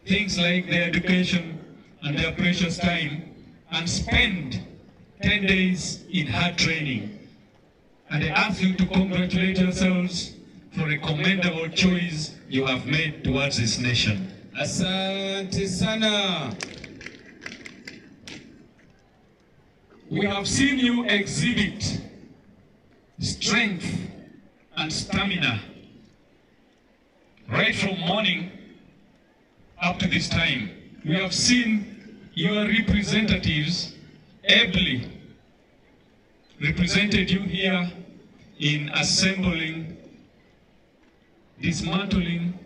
things like their education and their precious time and spend 10 days in hard training. And I ask you to congratulate yourselves for a commendable choice you have made towards this nation. Asante sana. We have seen you exhibit strength and stamina right from morning up to this time. We have seen your representatives ably represented you here in assembling, dismantling,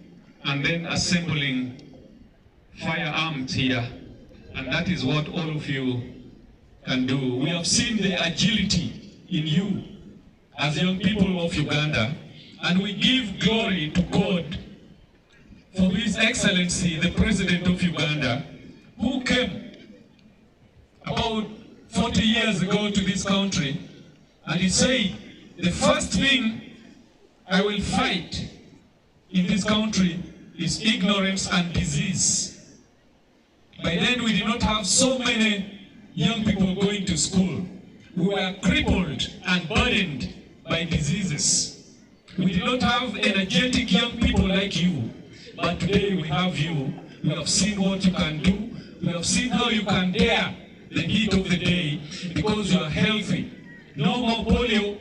and then assembling firearms here. And that is what all of you can do. We have seen the agility in you as young people of Uganda, and we give glory to God for His Excellency, the President of Uganda, who came about 40 years ago to this country, and he said, the first thing I will fight in this country is ignorance and disease. By then we did not have so many young people going to school. We were crippled and burdened by diseases. We did not have energetic young people like you, but today we have you. We have seen what you can do. We have seen how you can dare the heat of the day because you are healthy. No more polio,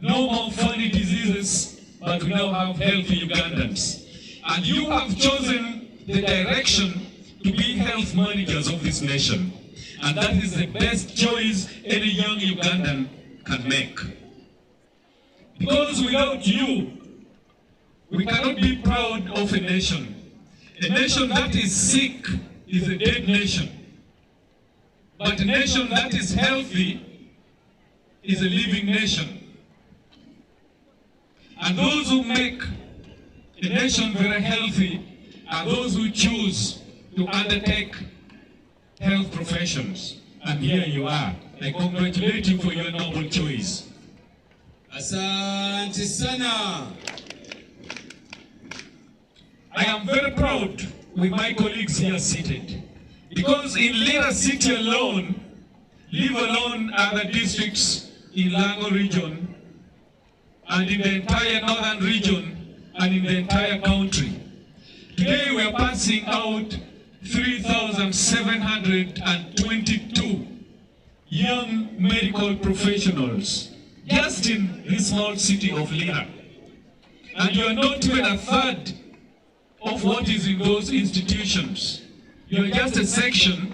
no more funny diseases, but we now have healthy Ugandans. And you have chosen the direction to be health managers of this nation. And that is the best choice any young Ugandan can make. Because without you, we cannot be proud of a nation. A nation that is sick is a dead nation. But a nation that is healthy is a living nation. And those who make a nation very healthy are those who choose to undertake health professions. And here you are. I congratulate you for your noble choice. Asante sana. I am very proud with my colleagues here seated, because in Lira City alone, leave alone other districts in Lango region, and in the entire northern region, and in the entire country. Today we are passing out 3,722 young medical professionals just in this small city of Lira. And you are not even a third of what is in those institutions. You are just a section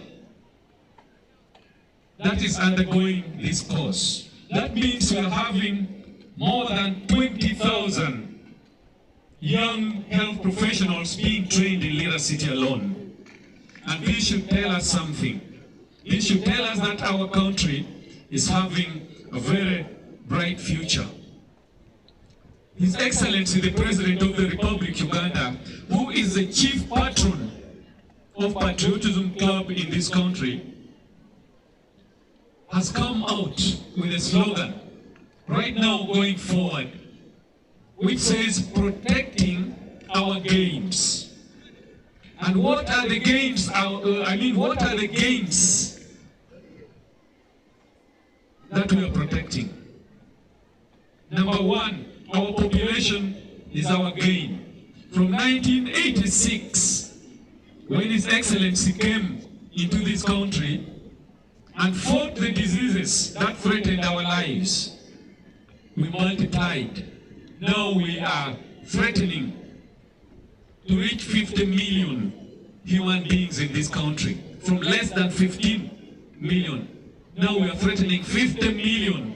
that is undergoing this course. That means we are having more than 20,000 young health professionals being trained in Lira City alone. And this should tell us something. This should tell us that our country is having a very bright future. His Excellency, the President of the Republic, Uganda, who is the chief patron of Patriotism Club in this country, has come out with a slogan right now going forward, which says protecting our games. And what are the games? What are the games that we are protecting? Number one, our population is our gain. From 1986, when His Excellency came into this country and fought the diseases that threatened our lives, we multiplied. Now we are threatening to reach 50 million human beings in this country. From less than 15 million, now we are threatening 50 million.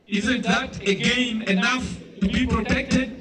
Isn't that again enough to be protected?